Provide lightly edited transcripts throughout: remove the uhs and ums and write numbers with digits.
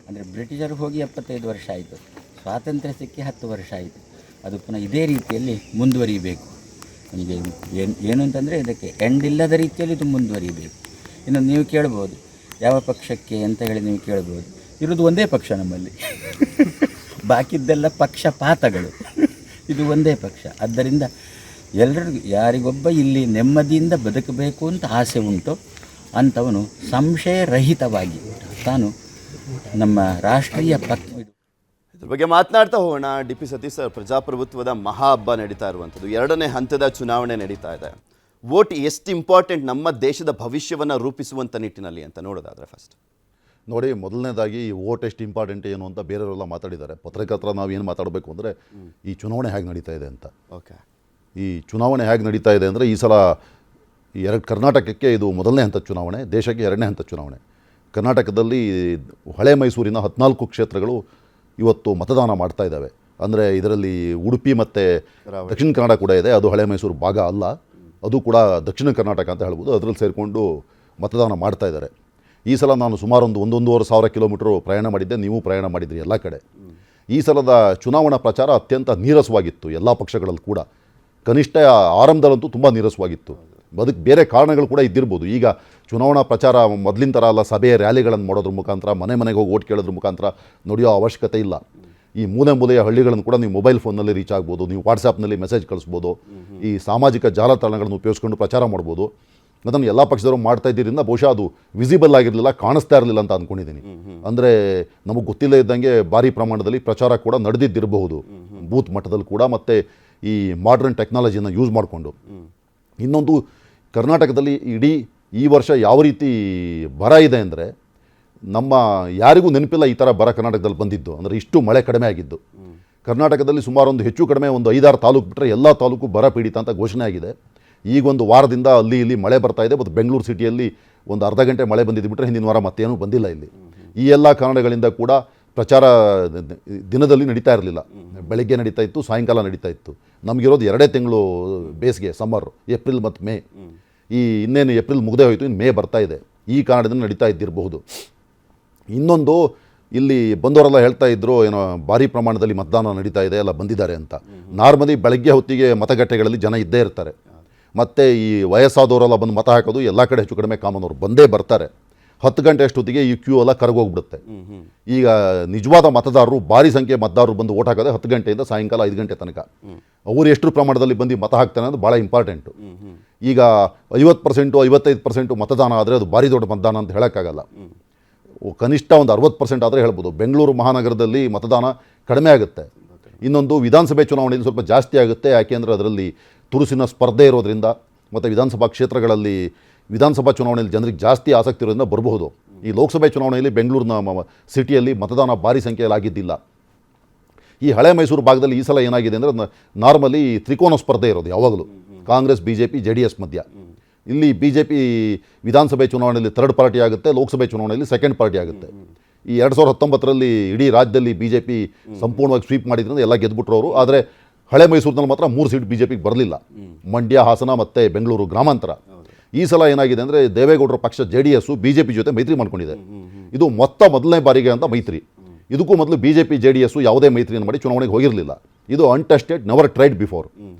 ಅಂದರೆ ಬ್ರಿಟಿಷರು ಹೋಗಿ 75 ವರ್ಷ ಆಯಿತು, ಸ್ವಾತಂತ್ರ್ಯ ಸಿಕ್ಕಿ 10 ವರ್ಷ ಆಯಿತು. ಅದು ಪುನಃ ಇದೇ ರೀತಿಯಲ್ಲಿ ಮುಂದುವರಿಬೇಕು. ನಮಗೆ ಏನು ಅಂತಂದರೆ ಇದಕ್ಕೆ ಎಂಡ್ ಇಲ್ಲದ ರೀತಿಯಲ್ಲಿ ಇದು ಮುಂದುವರಿಬೇಕು. ಇನ್ನು ನೀವು ಕೇಳ್ಬೋದು ಯಾವ ಪಕ್ಷಕ್ಕೆ ಅಂತ ಹೇಳಿ ನೀವು ಕೇಳ್ಬೋದು. ಇರೋದು ಒಂದೇ ಪಕ್ಷ ನಮ್ಮಲ್ಲಿ, ಬಾಕಿದ್ದೆಲ್ಲ ಪಕ್ಷಪಾತಗಳು. ಇದು ಒಂದೇ ಪಕ್ಷ. ಆದ್ದರಿಂದ ಎಲ್ಲರಿಗೂ ಯಾರಿಗೊಬ್ಬ ಇಲ್ಲಿ ನೆಮ್ಮದಿಯಿಂದ ಬದುಕಬೇಕು ಅಂತ ಆಸೆ ಉಂಟು ಅಂಥವನು ಸಂಶಯರಹಿತವಾಗಿ ತಾನು ನಮ್ಮ ರಾಷ್ಟ್ರೀಯ ಇದ್ರ ಬಗ್ಗೆ ಮಾತನಾಡ್ತಾ ಹೋಗೋಣ. ಡಿ ಪಿ ಸತೀಶ್ ಸರ್, ಪ್ರಜಾಪ್ರಭುತ್ವದ ಮಹಾ ಹಬ್ಬ ನಡೀತಾ ಇರುವಂಥದ್ದು, 2ನೇ ಹಂತದ ಚುನಾವಣೆ ನಡೀತಾ ಇದೆ. ವೋಟ್ ಎಷ್ಟು ಇಂಪಾರ್ಟೆಂಟ್ ನಮ್ಮ ದೇಶದ ಭವಿಷ್ಯವನ್ನು ರೂಪಿಸುವಂಥ ನಿಟ್ಟಿನಲ್ಲಿ ಅಂತ ನೋಡೋದಾದರೆ ಫಸ್ಟ್ ನೋಡಿ, ಮೊದಲನೇದಾಗಿ ವೋಟ್ ಎಷ್ಟು ಇಂಪಾರ್ಟೆಂಟ್ ಏನು ಅಂತ ಬೇರೆಯವರೆಲ್ಲ ಮಾತಾಡಿದ್ದಾರೆ. ಪತ್ರಕರ್ತರ ನಾವು ಏನು ಮಾತಾಡಬೇಕು ಅಂದರೆ ಈ ಚುನಾವಣೆ ಹೇಗೆ ನಡೀತಾ ಇದೆ ಅಂತ. ಓಕೆ, ಈ ಚುನಾವಣೆ ಹೇಗೆ ನಡೀತಾ ಇದೆ ಅಂದರೆ ಈ ಸಲ ಕರ್ನಾಟಕಕ್ಕೆ ಇದು ಮೊದಲನೇ ಹಂತದ ಚುನಾವಣೆ, ದೇಶಕ್ಕೆ 2ನೇ ಹಂತದ ಚುನಾವಣೆ. ಕರ್ನಾಟಕದಲ್ಲಿ ಹಳೆ ಮೈಸೂರಿನ 14 ಕ್ಷೇತ್ರಗಳು ಇವತ್ತು ಮತದಾನ ಮಾಡ್ತಾ ಇದ್ದಾವೆ. ಅಂದರೆ ಇದರಲ್ಲಿ ಉಡುಪಿ ಮತ್ತು ದಕ್ಷಿಣ ಕನ್ನಡ ಕೂಡ ಇದೆ. ಅದು ಹಳೆ ಮೈಸೂರು ಭಾಗ ಅಲ್ಲ, ಅದು ಕೂಡ ದಕ್ಷಿಣ ಕರ್ನಾಟಕ ಅಂತ ಹೇಳ್ಬೋದು. ಅದರಲ್ಲಿ ಸೇರಿಕೊಂಡು ಮತದಾನ ಮಾಡ್ತಾ ಇದ್ದಾರೆ. ಈ ಸಲ ನಾನು ಸುಮಾರು 1,500 ಕಿಲೋಮೀಟ್ರು ಪ್ರಯಾಣ ಮಾಡಿದ್ದೆ, ನೀವು ಪ್ರಯಾಣ ಮಾಡಿದ್ರಿ ಎಲ್ಲ ಕಡೆ. ಈ ಸಲದ ಚುನಾವಣಾ ಪ್ರಚಾರ ಅತ್ಯಂತ ನೀರಸವಾಗಿತ್ತು ಎಲ್ಲ ಪಕ್ಷಗಳಲ್ಲಿ ಕೂಡ. ಕನಿಷ್ಠ ಆರಂಭದಲ್ಲಂತೂ ತುಂಬ ನೀರಸವಾಗಿತ್ತು. ಅದಕ್ಕೆ ಬೇರೆ ಕಾರಣಗಳು ಕೂಡ ಇದ್ದಿರ್ಬೋದು. ಈಗ ಚುನಾವಣಾ ಪ್ರಚಾರ ಮೊದಲಿನ ಥರ ಅಲ್ಲ, ಸಭೆ ರ್ಯಾಲಿಗಳನ್ನು ಮಾಡೋದ್ರ ಮುಖಾಂತರ, ಮನೆ ಮನೆಗೆ ಹೋಗಿ ಓಟ್ ಕೇಳೋದ್ರ ಮುಖಾಂತರ ನಡೆಯೋ ಅವಶ್ಯಕತೆ ಇಲ್ಲ. ಈ ಮೂಲೆಯ ಹಳ್ಳಿಗಳನ್ನು ಕೂಡ ನೀವು ಮೊಬೈಲ್ ಫೋನ್ನಲ್ಲಿ ರೀಚ್ ಆಗ್ಬೋದು, ನೀವು ವಾಟ್ಸಾಪ್ನಲ್ಲಿ ಮೆಸೇಜ್ ಕಳಿಸ್ಬೋದು, ಈ ಸಾಮಾಜಿಕ ಜಾಲತಾಣಗಳನ್ನು ಉಪಯೋಗಿಸ್ಕೊಂಡು ಪ್ರಚಾರ ಮಾಡ್ಬೋದು. ಅದನ್ನು ಎಲ್ಲ ಪಕ್ಷದವರು ಮಾಡ್ತಾ ಇದ್ದರಿಂದ ಬಹುಶಃ ಅದು ವಿಸಿಬಲ್ ಆಗಿರಲಿಲ್ಲ, ಕಾಣಿಸ್ತಾ ಇರಲಿಲ್ಲ ಅಂತ ಅಂದ್ಕೊಂಡಿದ್ದೀನಿ. ಅಂದರೆ ನಮಗೆ ಗೊತ್ತಿಲ್ಲ ಇದ್ದಂಗೆ ಭಾರಿ ಪ್ರಮಾಣದಲ್ಲಿ ಪ್ರಚಾರ ಕೂಡ ನಡೆದಿದ್ದಿರಬಹುದು ಬೂತ್ ಮಟ್ಟದಲ್ಲಿ ಕೂಡ, ಮತ್ತು ಈ ಮಾಡ್ರನ್ ಟೆಕ್ನಾಲಜಿಯನ್ನು ಯೂಸ್ ಮಾಡಿಕೊಂಡು. ಇನ್ನೊಂದು, ಕರ್ನಾಟಕದಲ್ಲಿ ಇಡೀ ಈ ವರ್ಷ ಯಾವ ರೀತಿ ಬರ ಇದೆ ಅಂದರೆ ನಮ್ಮ ಯಾರಿಗೂ ನೆನಪಿಲ್ಲ ಈ ಥರ ಬರ ಕರ್ನಾಟಕದಲ್ಲಿ ಬಂದಿದ್ದು. ಅಂದರೆ ಇಷ್ಟು ಮಳೆ ಕಡಿಮೆ ಆಗಿದ್ದು ಕರ್ನಾಟಕದಲ್ಲಿ ಸುಮಾರು ಹೆಚ್ಚು ಕಡಿಮೆ 5-6 ತಾಲೂಕು ಬಿಟ್ಟರೆ ಎಲ್ಲ ತಾಲೂಕು ಬರ ಪೀಡಿತ ಅಂತ ಘೋಷಣೆ ಆಗಿದೆ. ಈಗೊಂದು ವಾರದಿಂದ ಅಲ್ಲಿ ಇಲ್ಲಿ ಮಳೆ ಬರ್ತಾ ಇದೆ. ಮತ್ತು ಬೆಂಗಳೂರು ಸಿಟಿಯಲ್ಲಿ ಒಂದು ಅರ್ಧ ಗಂಟೆ ಮಳೆ ಬಂದಿದ್ದು ಬಿಟ್ಟರೆ ಹಿಂದಿನ ವಾರ ಮತ್ತೇನೂ ಬಂದಿಲ್ಲ ಇಲ್ಲಿ. ಈ ಎಲ್ಲ ಕಾರಣಗಳಿಂದ ಕೂಡ ಪ್ರಚಾರ ದಿನದಲ್ಲಿ ನಡೀತಾ ಇರಲಿಲ್ಲ. ಬೆಳಗ್ಗೆ ನಡೀತಾ ಇತ್ತು, ಸಾಯಂಕಾಲ ನಡೀತಾ ಇತ್ತು. ನಮಗಿರೋದು 2 ತಿಂಗಳು ಬೇಸಿಗೆ, ಸಮ್ಮರ್, ಏಪ್ರಿಲ್ ಮತ್ತು ಮೇ. ಈ ಇನ್ನೇನು ಏಪ್ರಿಲ್ ಮುಗದೇ ಹೋಯಿತು, ಇನ್ನು ಮೇ ಬರ್ತಾ ಇದೆ. ಈ ಕಾರಣದಿಂದ ನಡೀತಾ ಇದ್ದಿರಬಹುದು. ಇನ್ನೊಂದು, ಇಲ್ಲಿ ಬಂದವರೆಲ್ಲ ಹೇಳ್ತಾ ಇದ್ದರು ಏನೋ ಭಾರಿ ಪ್ರಮಾಣದಲ್ಲಿ ಮತದಾನ ನಡೀತಾ ಇದೆ, ಎಲ್ಲ ಬಂದಿದ್ದಾರೆ ಅಂತ. ನಾರ್ಮಲಿ ಬೆಳಗ್ಗೆ ಹೊತ್ತಿಗೆ ಮತಗಟ್ಟೆಗಳಲ್ಲಿ ಜನ ಇದ್ದೇ ಇರ್ತಾರೆ. ಮತ್ತು ಈ ವಯಸ್ಸಾದವರೆಲ್ಲ ಬಂದು ಮತ ಹಾಕೋದು ಎಲ್ಲ ಕಡೆ ಹೆಚ್ಚು ಕಡಿಮೆ ಕಾಮನ್, ಅವರು ಬಂದೇ ಬರ್ತಾರೆ. 10 ಗಂಟೆ ಅಷ್ಟೊತ್ತಿಗೆ ಈ ಕ್ಯೂ ಎಲ್ಲ ಕರಗೋಗ್ಬಿಡುತ್ತೆ. ಈಗ ನಿಜವಾದ ಮತದಾರರು, ಭಾರಿ ಸಂಖ್ಯೆ ಮತದಾರರು ಬಂದು ಓಟ್ ಹಾಕೋದೆ 10 ಗಂಟೆಯಿಂದ ಸಾಯಂಕಾಲ 5 ಗಂಟೆ ತನಕ. ಅವರು ಎಷ್ಟು ಪ್ರಮಾಣದಲ್ಲಿ ಬಂದು ಮತ ಹಾಕ್ತಾನೆ ಅನ್ನೋದು ಭಾಳ ಇಂಪಾರ್ಟೆಂಟು. ಈಗ 50%, 55% ಮತದಾನ ಆದರೆ ಅದು ಭಾರಿ ದೊಡ್ಡ ಮತದಾನ ಅಂತ ಹೇಳೋಕ್ಕಾಗಲ್ಲ. ಕನಿಷ್ಠ ಒಂದು 60% ಆದರೆ ಹೇಳ್ಬೋದು. ಬೆಂಗಳೂರು ಮಹಾನಗರದಲ್ಲಿ ಮತದಾನ ಕಡಿಮೆ ಆಗುತ್ತೆ. ಇನ್ನೊಂದು, ವಿಧಾನಸಭೆ ಚುನಾವಣೆಯಲ್ಲಿ ಸ್ವಲ್ಪ ಜಾಸ್ತಿ ಆಗುತ್ತೆ. ಯಾಕೆಂದರೆ ಅದರಲ್ಲಿ ತುರುಸಿನ ಸ್ಪರ್ಧೆ ಇರೋದ್ರಿಂದ, ಮತ್ತು ವಿಧಾನಸಭಾ ಕ್ಷೇತ್ರಗಳಲ್ಲಿ ವಿಧಾನಸಭಾ ಚುನಾವಣೆಯಲ್ಲಿ ಜನರಿಗೆ ಜಾಸ್ತಿ ಆಸಕ್ತಿ ಇರೋದ್ರಿಂದ ಬರಬಹುದು. ಈ ಲೋಕಸಭೆ ಚುನಾವಣೆಯಲ್ಲಿ ಬೆಂಗಳೂರಿನ ಸಿಟಿಯಲ್ಲಿ ಮತದಾನ ಭಾರಿ ಸಂಖ್ಯೆಯಲ್ಲಿ ಆಗಿದ್ದಿಲ್ಲ. ಈ ಹಳೆ ಮೈಸೂರು ಭಾಗದಲ್ಲಿ ಈ ಸಲ ಏನಾಗಿದೆ ಅಂದರೆ ನಾರ್ಮಲಿ ತ್ರಿಕೋನ ಸ್ಪರ್ಧೆ ಇರೋದು ಯಾವಾಗಲೂ, ಕಾಂಗ್ರೆಸ್, BJP, JDS ಮಧ್ಯ. ಇಲ್ಲಿ BJP ವಿಧಾನಸಭೆ ಚುನಾವಣೆಯಲ್ಲಿ 3rd ಪಾರ್ಟಿ ಆಗುತ್ತೆ, ಲೋಕಸಭೆ ಚುನಾವಣೆಯಲ್ಲಿ 2nd ಪಾರ್ಟಿ ಆಗುತ್ತೆ. ಈ 2019ರಲ್ಲಿ ಇಡೀ ರಾಜ್ಯದಲ್ಲಿ BJP ಸಂಪೂರ್ಣವಾಗಿ ಸ್ವೀಪ್ ಮಾಡಿದ್ರಿಂದ ಎಲ್ಲ ಗೆದ್ದುಬಿಟ್ರು ಅವರು. ಆದರೆ ಹಳೆ ಮೈಸೂರಿನಲ್ಲಿ ಮಾತ್ರ 3 ಸೀಟ್ BJPಗೆ ಬರಲಿಲ್ಲ, ಮಂಡ್ಯ, ಹಾಸನ ಮತ್ತು ಬೆಂಗಳೂರು ಗ್ರಾಮಾಂತರ. ಈ ಸಲ ಏನಾಗಿದೆ ಅಂದರೆ ದೇವೇಗೌಡರ ಪಕ್ಷ JDS BJP ಜೊತೆ ಮೈತ್ರಿ ಮಾಡ್ಕೊಂಡಿದೆ. ಇದು ಮೊದಲನೇ ಬಾರಿಗೆ ಅಂತ ಮೈತ್ರಿ. ಇದಕ್ಕೂ ಮೊದಲು BJP JDS ಯಾವುದೇ ಮೈತ್ರಿಯನ್ನು ಮಾಡಿ ಚುನಾವಣೆಗೆ ಹೋಗಿರಲಿಲ್ಲ. ಇದು ಅನ್ಟೆಸ್ಟೆಡ್, ನೆವರ್ ಟ್ರೈಡ್ ಬಿಫೋರ್.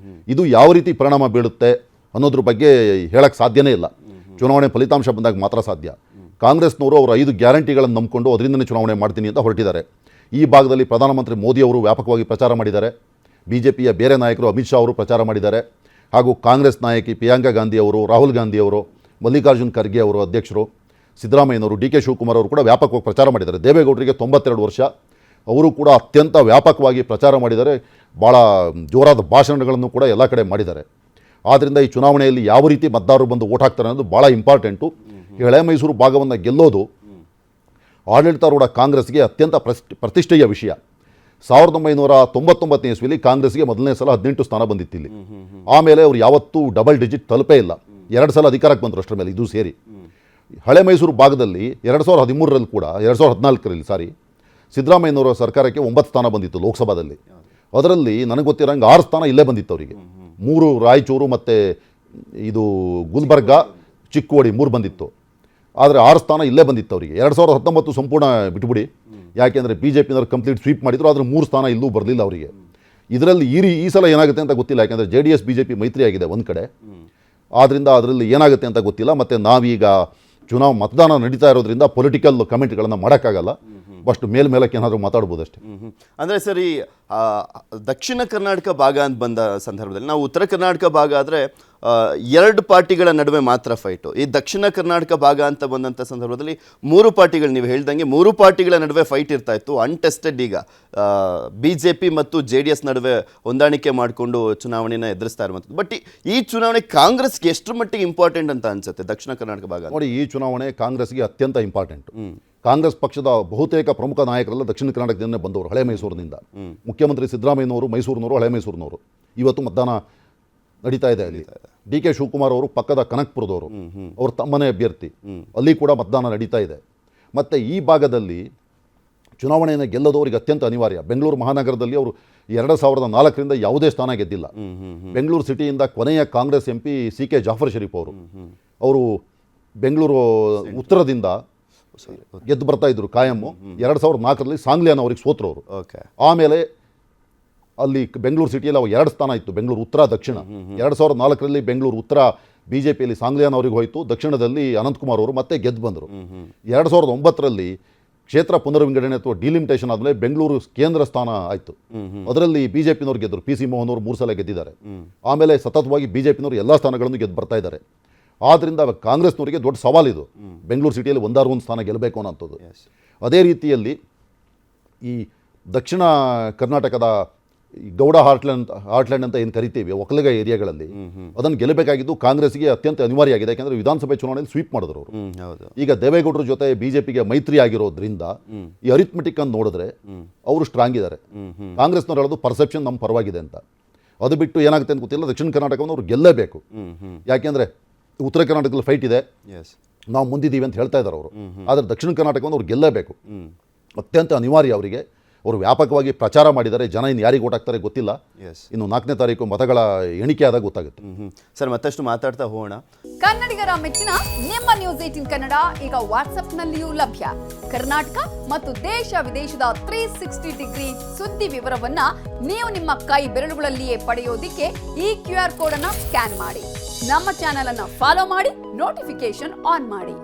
ಇದು ಯಾವ ರೀತಿ ಪರಿಣಾಮ ಬೀಳುತ್ತೆ ಅನ್ನೋದ್ರ ಬಗ್ಗೆ ಹೇಳಕ್ಕೆ ಸಾಧ್ಯನೇ ಇಲ್ಲ. ಚುನಾವಣೆ ಫಲಿತಾಂಶ ಬಂದಾಗ ಮಾತ್ರ ಸಾಧ್ಯ. ಕಾಂಗ್ರೆಸ್ನವರು ಅವರ 5 ಗ್ಯಾರಂಟಿಗಳನ್ನು ನಂಬಿಕೊಂಡು ಅದರಿಂದನೇ ಚುನಾವಣೆ ಮಾಡ್ತೀನಿ ಅಂತ ಹೊರಟಿದ್ದಾರೆ. ಈ ಭಾಗದಲ್ಲಿ ಪ್ರಧಾನಮಂತ್ರಿ ಮೋದಿ ಅವರು ವ್ಯಾಪಕವಾಗಿ ಪ್ರಚಾರ ಮಾಡಿದ್ದಾರೆ. BJPಯ ಬೇರೆ ನಾಯಕರು ಅಮಿತ್ ಶಾ ಅವರು ಪ್ರಚಾರ ಮಾಡಿದ್ದಾರೆ. ಹಾಗೂ ಕಾಂಗ್ರೆಸ್ ನಾಯಕಿ ಪ್ರಿಯಾಂಕಾ ಗಾಂಧಿ ಅವರು, ರಾಹುಲ್ ಗಾಂಧಿ ಅವರು, ಮಲ್ಲಿಕಾರ್ಜುನ್ ಖರ್ಗೆ ಅವರು ಅಧ್ಯಕ್ಷರು, ಸಿದ್ದರಾಮಯ್ಯನವರು, DK ಶಿವಕುಮಾರ್ ಅವರು ಕೂಡ ವ್ಯಾಪಕವಾಗಿ ಪ್ರಚಾರ ಮಾಡಿದ್ದಾರೆ. ದೇವೇಗೌಡರಿಗೆ 92 ವರ್ಷ, ಅವರು ಕೂಡ ಅತ್ಯಂತ ವ್ಯಾಪಕವಾಗಿ ಪ್ರಚಾರ ಮಾಡಿದ್ದಾರೆ. ಭಾಳ ಜೋರಾದ ಭಾಷಣಗಳನ್ನು ಕೂಡ ಎಲ್ಲ ಕಡೆ ಮಾಡಿದ್ದಾರೆ. ಆದ್ದರಿಂದ ಈ ಚುನಾವಣೆಯಲ್ಲಿ ಯಾವ ರೀತಿ ಮತದಾರರು ಬಂದು ಓಟ್ ಹಾಕ್ತಾರೆ ಅನ್ನೋದು ಭಾಳ ಇಂಪಾರ್ಟೆಂಟು. ಈ ಹಳೆ ಮೈಸೂರು ಭಾಗವನ್ನು ಗೆಲ್ಲೋದು ಆಡಳಿತಾರೂಢ ಕಾಂಗ್ರೆಸ್ಗೆ ಅತ್ಯಂತ ಪ್ರತಿಷ್ಠೆಯ ವಿಷಯ. 1999ನೇ ಇಸ್ವಿಲಿ ಕಾಂಗ್ರೆಸ್ಗೆ ಮೊದಲನೇ ಸಲ 18 ಸ್ಥಾನ ಬಂದಿತ್ತಿಲ್ಲಿ. ಆಮೇಲೆ ಅವರು ಯಾವತ್ತೂ ಡಬಲ್ ಡಿಜಿಟ್ ತಲುಪೇ ಇಲ್ಲ. 2 ಸಲ ಅಧಿಕಾರಕ್ಕೆ ಬಂದರು ಅಷ್ಟರ ಮೇಲೆ, ಇದು ಸೇರಿ. ಹಳೆ ಮೈಸೂರು ಭಾಗದಲ್ಲಿ 2013ರಲ್ಲಿ ಕೂಡ 2014ರಲ್ಲಿ ಸಿದ್ದರಾಮಯ್ಯನವರ ಸರ್ಕಾರಕ್ಕೆ 9 ಸ್ಥಾನ ಬಂದಿತ್ತು ಲೋಕಸಭಾದಲ್ಲಿ. ಅದರಲ್ಲಿ ನನಗೆ ಗೊತ್ತಿರೋಂಗೆ 6 ಸ್ಥಾನ ಇಲ್ಲೇ ಬಂದಿತ್ತು ಅವರಿಗೆ. 3 ರಾಯಚೂರು ಮತ್ತು ಇದು ಗುಲ್ಬರ್ಗ, ಚಿಕ್ಕೋಡಿ 3 ಬಂದಿತ್ತು. ಆದರೆ 6 ಸ್ಥಾನ ಇಲ್ಲೇ ಬಂದಿತ್ತು ಅವರಿಗೆ. 2019 ಸಂಪೂರ್ಣ ಬಿಟ್ಬಿಡಿ, ಯಾಕೆಂದರೆ ಬಿ ಜೆ ಪಿನವ್ರು ಕಂಪ್ಲೀಟ್ ಸ್ವೀಪ್ ಮಾಡಿದ್ರು, ಆದರೆ 3 ಸ್ಥಾನ ಇಲ್ಲೂ ಬರಲಿಲ್ಲ ಅವರಿಗೆ. ಇದರಲ್ಲಿ ಈ ಸಲ ಏನಾಗುತ್ತೆ ಅಂತ ಗೊತ್ತಿಲ್ಲ, ಯಾಕೆಂದರೆ JDS BJP ಮೈತ್ರಿ ಆಗಿದೆ ಒಂದು ಕಡೆ, ಆದ್ದರಿಂದ ಅದರಲ್ಲಿ ಏನಾಗುತ್ತೆ ಅಂತ ಗೊತ್ತಿಲ್ಲ. ಮತ್ತು ನಾವೀಗ ಮತದಾನ ನಡೀತಾ ಇರೋದ್ರಿಂದ ಪೊಲಿಟಿಕಲ್ ಕಮೆಂಟ್ಗಳನ್ನು ಮಾಡೋಕ್ಕಾಗಲ್ಲ, ಅಷ್ಟು ಮೇಲ್ಮೇಲಕ್ಕೆ ಏನಾದರೂ ಮಾತಾಡ್ಬೋದು ಅಷ್ಟೇ. ಅಂದರೆ ಸರಿ, ದಕ್ಷಿಣ ಕರ್ನಾಟಕ ಭಾಗ ಅಂತ ಬಂದ ಸಂದರ್ಭದಲ್ಲಿ ನಾವು ಉತ್ತರ ಕರ್ನಾಟಕ ಭಾಗ ಆದರೆ 2 ಪಾರ್ಟಿಗಳ ನಡುವೆ ಮಾತ್ರ ಫೈಟು. ಈ ದಕ್ಷಿಣ ಕರ್ನಾಟಕ ಭಾಗ ಅಂತ ಬಂದಂಥ ಸಂದರ್ಭದಲ್ಲಿ 3 ಪಾರ್ಟಿಗಳು, ನೀವು ಹೇಳ್ದಂಗೆ 3 ಪಾರ್ಟಿಗಳ ನಡುವೆ ಫೈಟ್ ಇರ್ತಾ ಇತ್ತು. ಅನ್ಟೆಸ್ಟೆಡ್ ಈಗ BJP ಮತ್ತು JDS ನಡುವೆ ಹೊಂದಾಣಿಕೆ ಮಾಡಿಕೊಂಡು ಚುನಾವಣೆನ ಎದುರಿಸ್ತಾ ಇರುವಂಥದ್ದು. ಬಟ್ ಈ ಚುನಾವಣೆ ಕಾಂಗ್ರೆಸ್ಗೆ ಎಷ್ಟರ ಮಟ್ಟಿಗೆ ಇಂಪಾರ್ಟೆಂಟ್ ಅಂತ ಅನ್ಸುತ್ತೆ ದಕ್ಷಿಣ ಕರ್ನಾಟಕ ಭಾಗ? ನೋಡಿ, ಈ ಚುನಾವಣೆ ಕಾಂಗ್ರೆಸ್ಗೆ ಅತ್ಯಂತ ಇಂಪಾರ್ಟೆಂಟ್. ಕಾಂಗ್ರೆಸ್ ಪಕ್ಷದ ಬಹುತೇಕ ಪ್ರಮುಖ ನಾಯಕರೆಲ್ಲ ದಕ್ಷಿಣ ಕರ್ನಾಟಕದಿಂದ ಬಂದವರು, ಹಳೆ ಮೈಸೂರಿನಿಂದ. ಮುಖ್ಯಮಂತ್ರಿ ಸಿದ್ದರಾಮಯ್ಯನವರು ಮೈಸೂರಿನವರು, ಹಳೆ ಮೈಸೂರಿನವರು. ಇವತ್ತು ಮತದಾನ ನಡೀತಾ ಇದೆ ಅಲ್ಲಿ. DK ಶಿವಕುಮಾರ್ ಅವರು ಪಕ್ಕದ ಕನಕಪುರದವರು, ಅವ್ರ ತಮ್ಮನೇ ಅಭ್ಯರ್ಥಿ, ಅಲ್ಲಿ ಕೂಡ ಮತದಾನ ನಡೀತಾ ಇದೆ. ಮತ್ತು ಈ ಭಾಗದಲ್ಲಿ ಚುನಾವಣೆಯನ್ನು ಗೆಲ್ಲದವರಿಗೆ ಅತ್ಯಂತ ಅನಿವಾರ್ಯ. ಬೆಂಗಳೂರು ಮಹಾನಗರದಲ್ಲಿ ಅವರು 2004ರಿಂದ ಯಾವುದೇ ಸ್ಥಾನ ಗೆದ್ದಿಲ್ಲ. ಬೆಂಗಳೂರು ಸಿಟಿಯಿಂದ ಕೊನೆಯ ಕಾಂಗ್ರೆಸ್ MP CK ಜಾಫರ್ ಶರೀಫ್ ಅವರು ಬೆಂಗಳೂರು ಉತ್ತರದಿಂದ ಗೆದ್ದು ಬರ್ತಾ ಇದ್ರು ಕಾಯಮ್ಮು. 2004ರಲ್ಲಿ ಸಾಂಗ್ಲಿಯಾನ ಅವ್ರಿಗೆ ಸೋತ್ರವರು. ಆಮೇಲೆ ಅಲ್ಲಿ ಬೆಂಗಳೂರು ಸಿಟಿಯಲ್ಲಿ ಅವು 2 ಸ್ಥಾನ ಇತ್ತು, ಬೆಂಗಳೂರು ಉತ್ತರ ದಕ್ಷಿಣ. 2004ರಲ್ಲಿ ಬೆಂಗಳೂರು ಉತ್ತರ BJPಯಲ್ಲಿ ಸಾಂಗ್ಲಿಯಾನ ಅವ್ರಿಗೆ ಹೋಯಿತು, ದಕ್ಷಿಣದಲ್ಲಿ ಅನಂತಕುಮಾರ್ ಅವರು ಮತ್ತೆ ಗೆದ್ದು ಬಂದರು. 2009ರಲ್ಲಿ ಕ್ಷೇತ್ರ ಪುನರ್ವಿಂಗಡಣೆ ಅಥವಾ ಡಿಲಿಮಿಟೇಷನ್ ಆದಮೇಲೆ ಬೆಂಗಳೂರು ಕೇಂದ್ರ ಸ್ಥಾನ ಆಯಿತು. ಅದರಲ್ಲಿ BJPನವ್ರು ಗೆದ್ದರು, PC ಮೋಹನ್ ಅವರು 3 ಸಲ ಗೆದ್ದಿದ್ದಾರೆ. ಆಮೇಲೆ ಸತತವಾಗಿ BJPನವರು ಎಲ್ಲ ಸ್ಥಾನಗಳನ್ನು ಗೆದ್ದು ಬರ್ತಾ ಇದ್ದಾರೆ. ಆದ್ದರಿಂದ ಕಾಂಗ್ರೆಸ್ನವರಿಗೆ ದೊಡ್ಡ ಸವಾಲಿದು, ಬೆಂಗಳೂರು ಸಿಟಿಯಲ್ಲಿ ಒಂದಾರು ಒಂದು ಸ್ಥಾನ ಗೆಲ್ಲಬೇಕು ಅನ್ನೋಂಥದ್ದು. ಅದೇ ರೀತಿಯಲ್ಲಿ ಈ ದಕ್ಷಿಣ ಕರ್ನಾಟಕದ ಗೌಡ ಹಾರ್ಟ್ಲ್ಯಾಂಡ್ ಅಂತ ಏನು ಕರಿತೀವಿ, ಒಕ್ಕಲಿಗ ಏರಿಯಾಗಳಲ್ಲಿ, ಅದನ್ನು ಗೆಲ್ಲಬೇಕಾಗಿದ್ದು ಕಾಂಗ್ರೆಸ್ಗೆ ಅತ್ಯಂತ ಅನಿವಾರ್ಯ ಆಗಿದೆ. ಯಾಕೆಂದರೆ ವಿಧಾನಸಭೆ ಚುನಾವಣೆಯಲ್ಲಿ ಸ್ವೀಪ್ ಮಾಡಿದ್ರು ಅವರು. ಈಗ ದೇವೇಗೌಡರ ಜೊತೆ BJPಗೆ ಮೈತ್ರಿ ಆಗಿರೋದ್ರಿಂದ ಈ ಅರಿಥ್ಮೆಟಿಕ್ ಅಂತ ನೋಡಿದ್ರೆ ಅವರು ಸ್ಟ್ರಾಂಗ್ ಇದ್ದಾರೆ. ಕಾಂಗ್ರೆಸ್ನವ್ರು ಹೇಳೋದು ಪರ್ಸೆಪ್ಷನ್ ನಮ್ಮ ಪರವಾಗಿದೆ ಅಂತ. ಅದು ಬಿಟ್ಟು ಏನಾಗುತ್ತೆ ಅಂತ ಗೊತ್ತಿಲ್ಲ, ದಕ್ಷಿಣ ಕರ್ನಾಟಕವನ್ನು ಅವ್ರು ಗೆಲ್ಲಬೇಕು. ಯಾಕೆಂದರೆ ಉತ್ತರ ಕರ್ನಾಟಕದಲ್ಲಿ ಫೈಟ್ ಇದೆ, ನಾವು ಮುಂದಿದ್ದೀವಿ ಅಂತ ಹೇಳ್ತಾ ಇದ್ದಾರೆ ಅವರು. ಆದರೆ ದಕ್ಷಿಣ ಕರ್ನಾಟಕವನ್ನು ಅವ್ರು ಗೆಲ್ಲಬೇಕು, ಅತ್ಯಂತ ಅನಿವಾರ್ಯ ಅವರಿಗೆ. ಅವರು ವ್ಯಾಪಕವಾಗಿ ಪ್ರಚಾರ ಮಾಡಿದ್ದಾರೆ. ಜನ ಇನ್ನು ಯಾರಿಗೆ ಓಟ್ ಹಾಕ್ತಾರೆ ಗೊತ್ತಿಲ್ಲ. ಇನ್ನು 4ನೇ ತಾರೀಕು ಮತಗಳ ಎಣಿಕೆ ಆದಾಗ ಗೊತ್ತಾಗುತ್ತೆ. ಸರ್, ಮತ್ತಷ್ಟು ಮಾತಾಡ್ತಾ ಹೋಗೋಣ. ಕನ್ನಡಿಗರ ಮೆಚ್ಚಿನ ನಿಮ್ಮ ನ್ಯೂಸ್ 18 ಕನ್ನಡ ಈಗ ವಾಟ್ಸ್ಆಪ್ನಲ್ಲಿಯೂ ಲಭ್ಯ. ಕರ್ನಾಟಕ ಮತ್ತು ದೇಶ ವಿದೇಶದ 360 ಡಿಗ್ರಿ ಸುದ್ದಿ ವಿವರವನ್ನ ನೀವು ನಿಮ್ಮ ಕೈ ಬೆರಳುಗಳಲ್ಲಿಯೇ ಪಡೆಯೋದಿಕ್ಕೆ ಈ QR ಕೋಡ್ ಅನ್ನ ಸ್ಕ್ಯಾನ್ ಮಾಡಿ. ನಮ್ಮ ಚಾನೆಲ್ ಅನ್ನ ಫಾಲೋ ಮಾಡಿ, ನೋಟಿಫಿಕೇಶನ್ ಆನ್ ಮಾಡಿ.